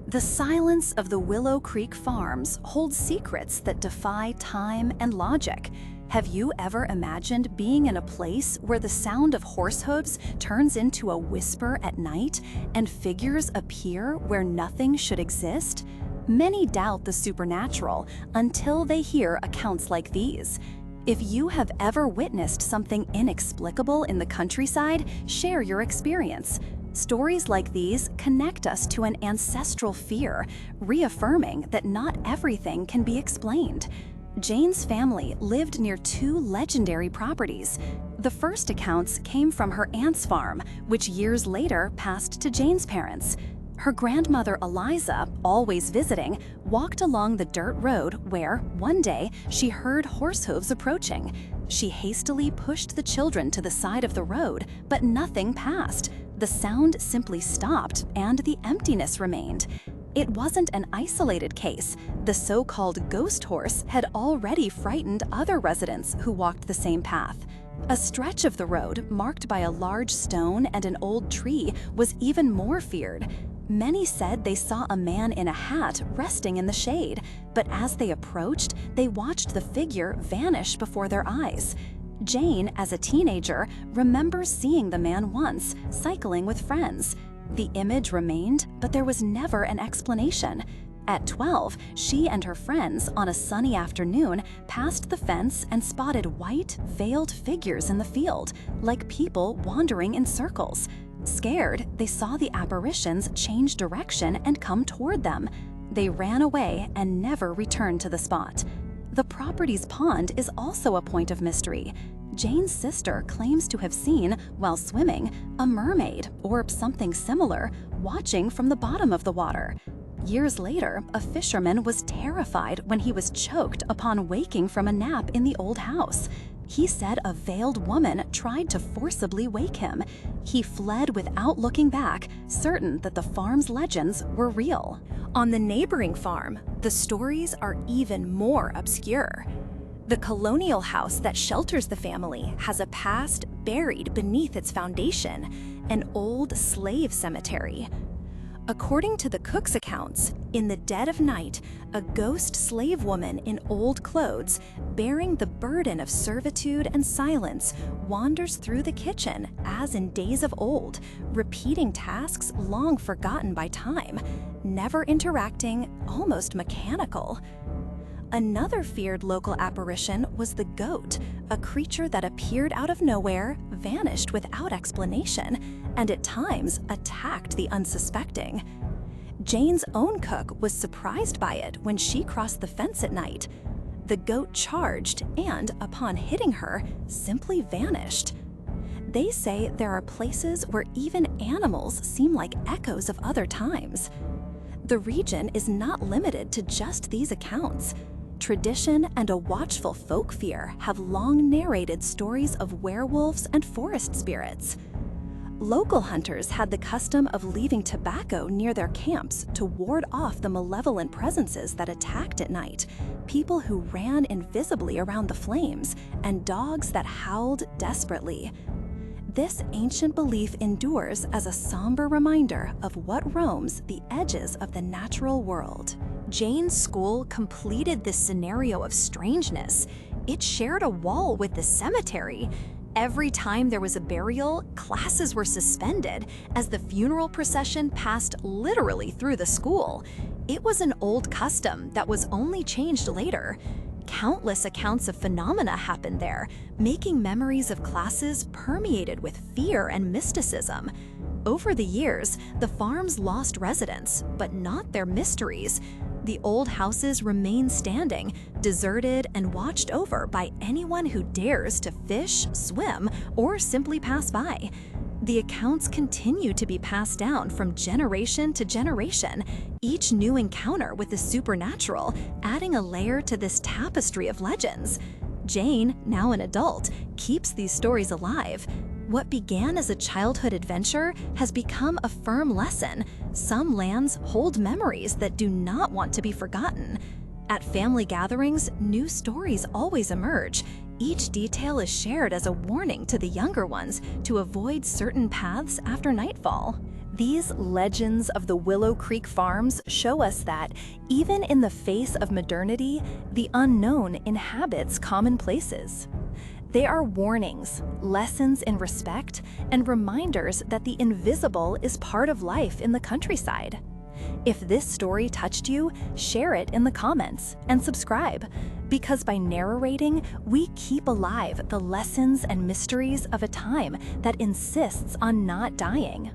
The silence of the Willow Creek farms holds secrets that defy time and logic. Have you ever imagined being in a place where the sound of horse hooves turns into a whisper at night and figures appear where nothing should exist? Many doubt the supernatural until they hear accounts like these. If you have ever witnessed something inexplicable in the countryside, share your experience. Stories like these connect us to an ancestral fear, reaffirming that not everything can be explained. Jane's family lived near two legendary properties. The first accounts came from her aunt's farm, which years later passed to Jane's parents. Her grandmother Eliza, always visiting, walked along the dirt road where, one day, she heard horse hooves approaching. She hastily pushed the children to the side of the road, but nothing passed. The sound simply stopped and the emptiness remained. It wasn't an isolated case. The so-called ghost horse had already frightened other residents who walked the same path. A stretch of the road, marked by a large stone and an old tree, was even more feared. Many said they saw a man in a hat resting in the shade, but as they approached, they watched the figure vanish before their eyes. Jane, as a teenager, remembers seeing the man once, cycling with friends. The image remained, but there was never an explanation. At 12, she and her friends, on a sunny afternoon, passed the fence and spotted white, veiled figures in the field, like people wandering in circles. Scared, they saw the apparitions change direction and come toward them. They ran away and never returned to the spot. The property's pond is also a point of mystery. Jane's sister claims to have seen, while swimming, a mermaid, or something similar, watching from the bottom of the water. Years later, a fisherman was terrified when he was choked upon waking from a nap in the old house. He said a veiled woman tried to forcibly wake him. He fled without looking back, certain that the farm's legends were real. On the neighboring farm, the stories are even more obscure. The colonial house that shelters the family has a past buried beneath its foundation, an old slave cemetery. According to the cook's accounts, in the dead of night, a ghost slave woman in old clothes, bearing the burden of servitude and silence, wanders through the kitchen as in days of old, repeating tasks long forgotten by time, never interacting, almost mechanical. Another feared local apparition was the goat, a creature that appeared out of nowhere, vanished without explanation, and at times attacked the unsuspecting. Jane's own cook was surprised by it when she crossed the fence at night. The goat charged and, upon hitting her, simply vanished. They say there are places where even animals seem like echoes of other times. The region is not limited to just these accounts. Tradition and a watchful folk fear have long narrated stories of werewolves and forest spirits. Local hunters had the custom of leaving tobacco near their camps to ward off the malevolent presences that attacked at night, people who ran invisibly around the flames, and dogs that howled desperately. This ancient belief endures as a somber reminder of what roams the edges of the natural world. Jane's school completed this scenario of strangeness. It shared a wall with the cemetery. Every time there was a burial, classes were suspended as the funeral procession passed literally through the school. It was an old custom that was only changed later. Countless accounts of phenomena happened there, making memories of classes permeated with fear and mysticism. Over the years, the farms lost residents, but not their mysteries. The old houses remain standing, deserted and watched over by anyone who dares to fish, swim, or simply pass by. The accounts continue to be passed down from generation to generation, each new encounter with the supernatural adding a layer to this tapestry of legends. Jane, now an adult, keeps these stories alive. What began as a childhood adventure has become a firm lesson. Some lands hold memories that do not want to be forgotten. At family gatherings, new stories always emerge. Each detail is shared as a warning to the younger ones to avoid certain paths after nightfall. These legends of the Willow Creek farms show us that, even in the face of modernity, the unknown inhabits common places. They are warnings, lessons in respect, and reminders that the invisible is part of life in the countryside. If this story touched you, share it in the comments and subscribe, because by narrating, we keep alive the lessons and mysteries of a time that insists on not dying.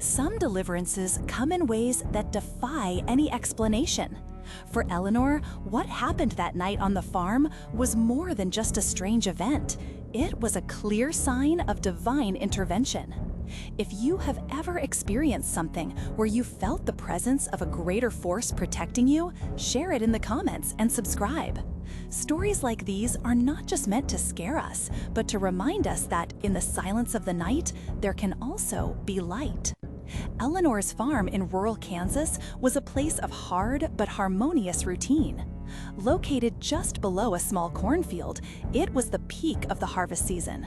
Some deliverances come in ways that defy any explanation. For Eleanor, what happened that night on the farm was more than just a strange event. It was a clear sign of divine intervention. If you have ever experienced something where you felt the presence of a greater force protecting you, share it in the comments and subscribe. Stories like these are not just meant to scare us, but to remind us that in the silence of the night, there can also be light. Eleanor's farm in rural Kansas was a place of hard but harmonious routine. Located just below a small cornfield, it was the peak of the harvest season.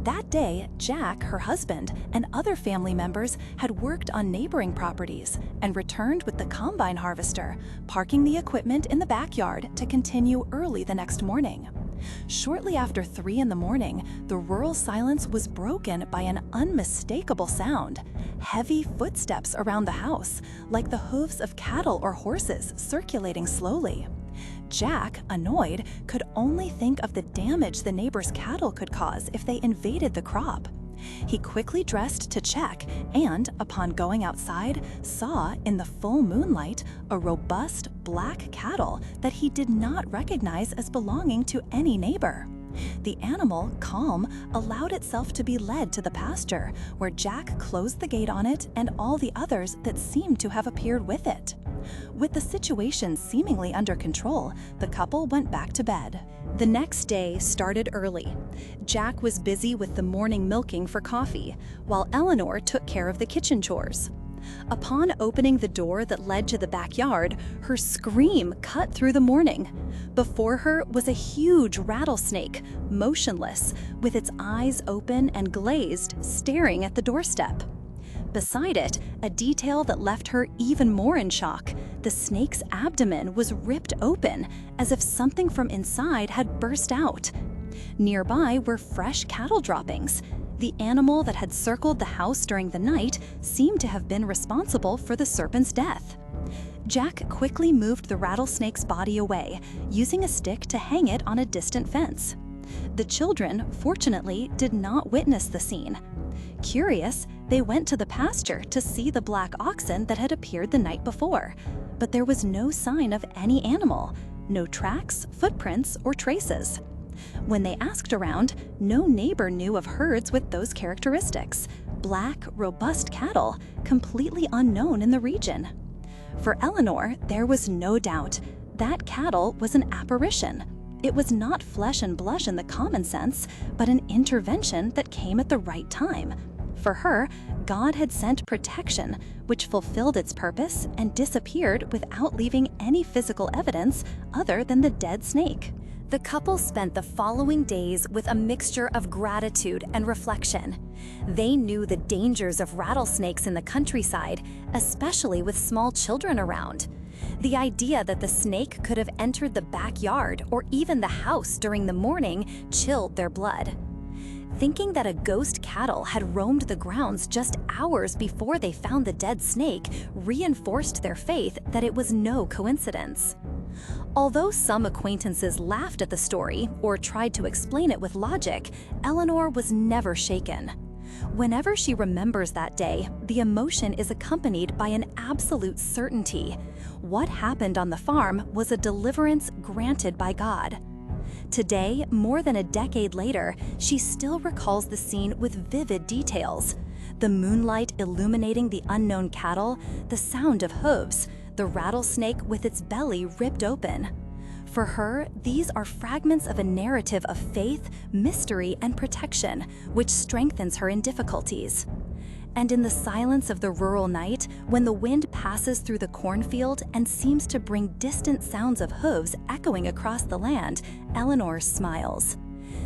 That day, Jack, her husband, and other family members had worked on neighboring properties and returned with the combine harvester, parking the equipment in the backyard to continue early the next morning. Shortly after 3 in the morning, the rural silence was broken by an unmistakable sound: heavy footsteps around the house, like the hooves of cattle or horses circulating slowly. Jack, annoyed, could only think of the damage the neighbor's cattle could cause if they invaded the crop. He quickly dressed to check and, upon going outside, saw in the full moonlight a robust black cattle that he did not recognize as belonging to any neighbor. The animal, calm, allowed itself to be led to the pasture, where Jack closed the gate on it and all the others that seemed to have appeared with it. With the situation seemingly under control, the couple went back to bed. The next day started early. Jack was busy with the morning milking for coffee, while Eleanor took care of the kitchen chores. Upon opening the door that led to the backyard, her scream cut through the morning. Before her was a huge rattlesnake, motionless, with its eyes open and glazed, staring at the doorstep. Beside it, a detail that left her even more in shock: the snake's abdomen was ripped open, as if something from inside had burst out. Nearby were fresh cattle droppings. The animal that had circled the house during the night seemed to have been responsible for the serpent's death. Jack quickly moved the rattlesnake's body away, using a stick to hang it on a distant fence. The children, fortunately, did not witness the scene. Curious, they went to the pasture to see the black oxen that had appeared the night before, but there was no sign of any animal, no tracks, footprints, or traces. When they asked around, no neighbor knew of herds with those characteristics: black, robust cattle, completely unknown in the region. For Eleanor, there was no doubt that cattle was an apparition. It was not flesh and blood in the common sense, but an intervention that came at the right time. For her, God had sent protection, which fulfilled its purpose and disappeared without leaving any physical evidence other than the dead snake. The couple spent the following days with a mixture of gratitude and reflection. They knew the dangers of rattlesnakes in the countryside, especially with small children around. The idea that the snake could have entered the backyard or even the house during the morning chilled their blood. Thinking that a ghost cattle had roamed the grounds just hours before they found the dead snake reinforced their faith that it was no coincidence. Although some acquaintances laughed at the story or tried to explain it with logic, Eleanor was never shaken. Whenever she remembers that day, the emotion is accompanied by an absolute certainty. What happened on the farm was a deliverance granted by God. Today, more than a decade later, she still recalls the scene with vivid details: the moonlight illuminating the unknown cattle, the sound of hooves, the rattlesnake with its belly ripped open. For her, these are fragments of a narrative of faith, mystery, and protection, which strengthens her in difficulties. And in the silence of the rural night, when the wind passes through the cornfield and seems to bring distant sounds of hooves echoing across the land, Eleanor smiles.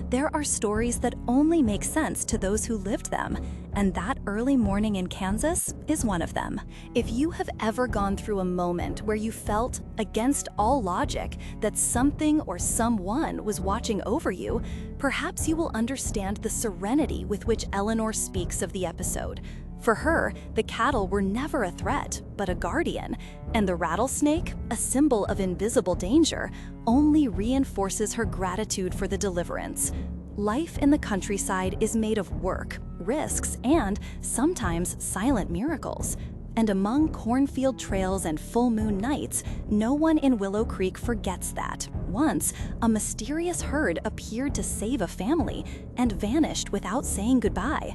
There are stories that only make sense to those who lived them, and that early morning in Kansas is one of them. If you have ever gone through a moment where you felt, against all logic, that something or someone was watching over you, perhaps you will understand the serenity with which Eleanor speaks of the episode. For her, the cattle were never a threat, but a guardian, and the rattlesnake, a symbol of invisible danger, only reinforces her gratitude for the deliverance. Life in the countryside is made of work, risks, and sometimes silent miracles. And among cornfield trails and full moon nights, no one in Willow Creek forgets that. Once, a mysterious herd appeared to save a family and vanished without saying goodbye.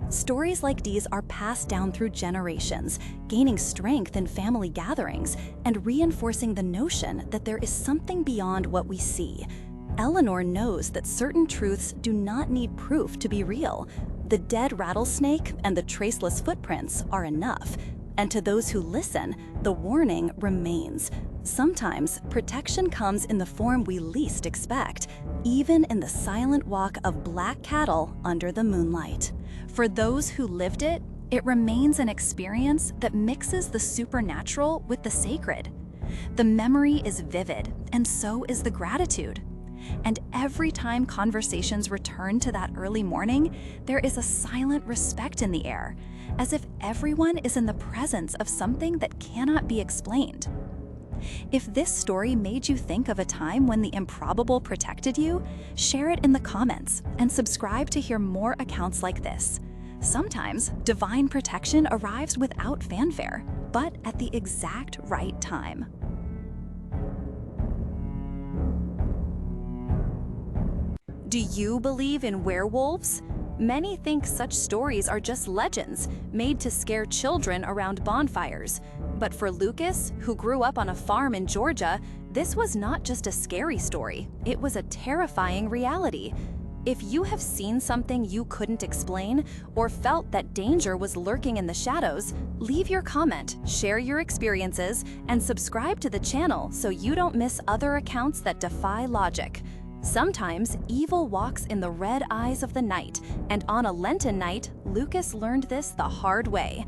Stories like these are passed down through generations, gaining strength in family gatherings and reinforcing the notion that there is something beyond what we see. Eleanor knows that certain truths do not need proof to be real. The dead rattlesnake and the traceless footprints are enough. And to those who listen, the warning remains. Sometimes protection comes in the form we least expect, even in the silent walk of black cattle under the moonlight. For those who lived it, it remains an experience that mixes the supernatural with the sacred. The memory is vivid, and so is the gratitude. And every time conversations return to that early morning, there is a silent respect in the air, as if everyone is in the presence of something that cannot be explained. If this story made you think of a time when the improbable protected you, share it in the comments and subscribe to hear more accounts like this. Sometimes divine protection arrives without fanfare, but at the exact right time. Do you believe in werewolves? Many think such stories are just legends made to scare children around bonfires. But for Lucas, who grew up on a farm in Georgia, this was not just a scary story, it was a terrifying reality. If you have seen something you couldn't explain or felt that danger was lurking in the shadows, leave your comment, share your experiences, and subscribe to the channel so you don't miss other accounts that defy logic. Sometimes evil walks in the red eyes of the night, and on a Lenten night, Lucas learned this the hard way.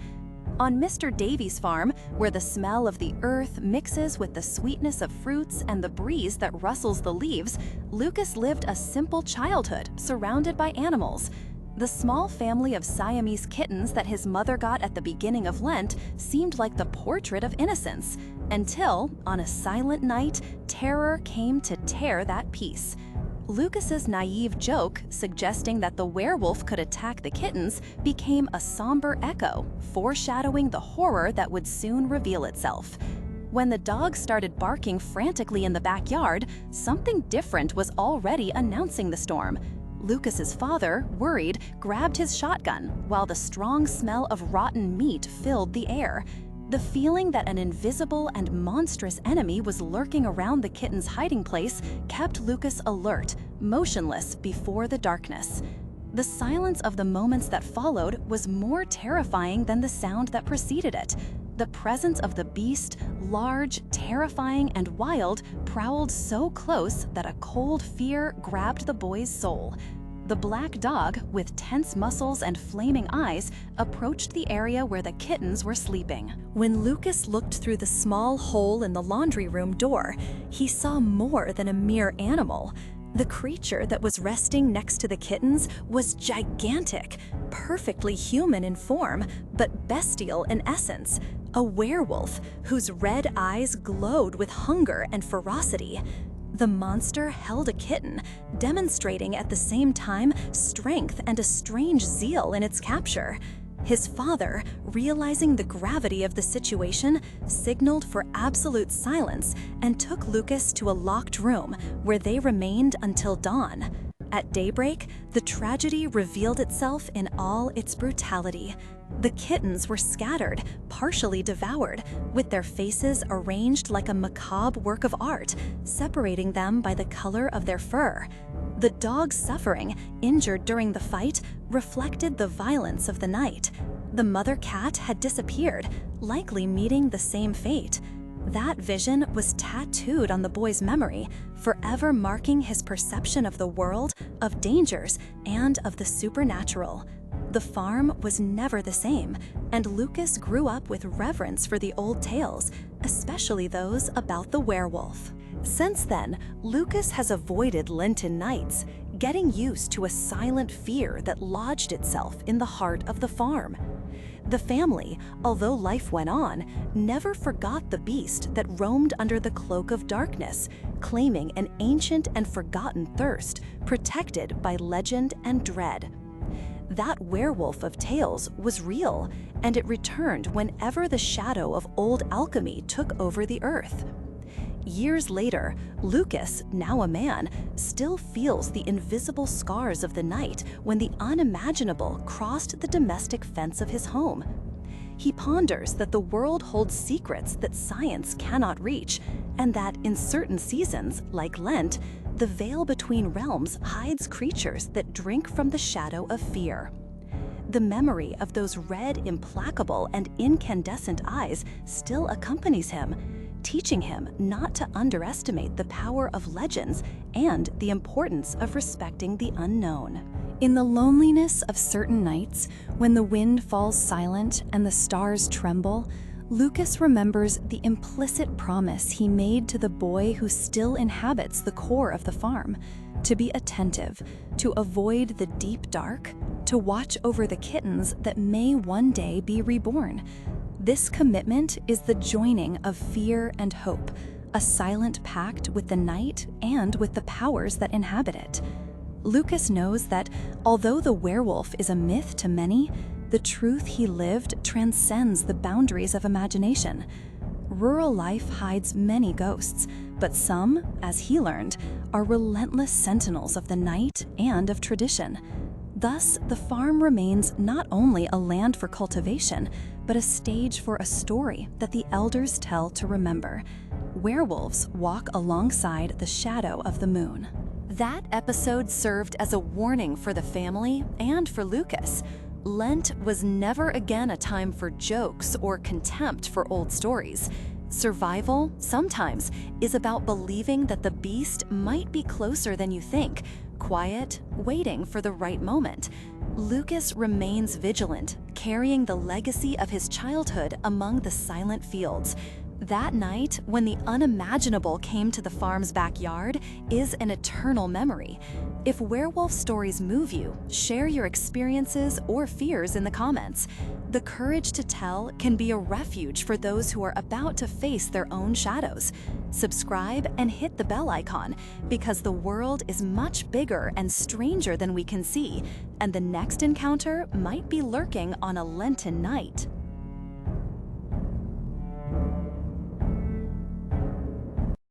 On Mr. Davies' farm, where the smell of the earth mixes with the sweetness of fruits and the breeze that rustles the leaves, Lucas lived a simple childhood surrounded by animals. The small family of Siamese kittens that his mother got at the beginning of Lent seemed like the portrait of innocence, until, on a silent night, terror came to tear that peace. Lucas's naive joke, suggesting that the werewolf could attack the kittens, became a somber echo, foreshadowing the horror that would soon reveal itself. When the dog started barking frantically in the backyard, something different was already announcing the storm. Lucas's father, worried, grabbed his shotgun, while the strong smell of rotten meat filled the air. The feeling that an invisible and monstrous enemy was lurking around the kitten's hiding place kept Lucas alert, motionless before the darkness. The silence of the moments that followed was more terrifying than the sound that preceded it. The presence of the beast, large, terrifying, and wild, prowled so close that a cold fear grabbed the boy's soul. The black dog, with tense muscles and flaming eyes, approached the area where the kittens were sleeping. When Lucas looked through the small hole in the laundry room door, he saw more than a mere animal. The creature that was resting next to the kittens was gigantic, perfectly human in form, but bestial in essence. A werewolf whose red eyes glowed with hunger and ferocity. The monster held a kitten, demonstrating at the same time strength and a strange zeal in its capture. His father, realizing the gravity of the situation, signaled for absolute silence and took Lucas to a locked room where they remained until dawn. At daybreak, the tragedy revealed itself in all its brutality. The kittens were scattered, partially devoured, with their faces arranged like a macabre work of art, separating them by the color of their fur. The dog's suffering, injured during the fight, reflected the violence of the night. The mother cat had disappeared, likely meeting the same fate. That vision was tattooed on the boy's memory, forever marking his perception of the world, of dangers, and of the supernatural. The farm was never the same, and Lucas grew up with reverence for the old tales, especially those about the werewolf. Since then, Lucas has avoided Lenten nights, getting used to a silent fear that lodged itself in the heart of the farm. The family, although life went on, never forgot the beast that roamed under the cloak of darkness, claiming an ancient and forgotten thirst, protected by legend and dread. That werewolf of tales was real, and it returned whenever the shadow of old alchemy took over the earth. Years later, Lucas, now a man, still feels the invisible scars of the night when the unimaginable crossed the domestic fence of his home. He ponders that the world holds secrets that science cannot reach, and that in certain seasons, like Lent, the veil between realms hides creatures that drink from the shadow of fear. The memory of those red, implacable, and incandescent eyes still accompanies him, teaching him not to underestimate the power of legends and the importance of respecting the unknown. In the loneliness of certain nights, when the wind falls silent and the stars tremble, Lucas remembers the implicit promise he made to the boy who still inhabits the core of the farm, to be attentive, to avoid the deep dark, to watch over the kittens that may one day be reborn. This commitment is the joining of fear and hope, a silent pact with the night and with the powers that inhabit it. Lucas knows that although the werewolf is a myth to many, the truth he lived transcends the boundaries of imagination. Rural life hides many ghosts, but some, as he learned, are relentless sentinels of the night and of tradition. Thus, the farm remains not only a land for cultivation, but a stage for a story that the elders tell to remember. Werewolves walk alongside the shadow of the moon. That episode served as a warning for the family and for Lucas. Lent was never again a time for jokes or contempt for old stories. Survival, sometimes, is about believing that the beast might be closer than you think, quiet, waiting for the right moment. Lucas remains vigilant, carrying the legacy of his childhood among the silent fields. That night, when the unimaginable came to the farm's backyard, is an eternal memory. If werewolf stories move you, share your experiences or fears in the comments. The courage to tell can be a refuge for those who are about to face their own shadows. Subscribe and hit the bell icon, because the world is much bigger and stranger than we can see, and the next encounter might be lurking on a Lenten night.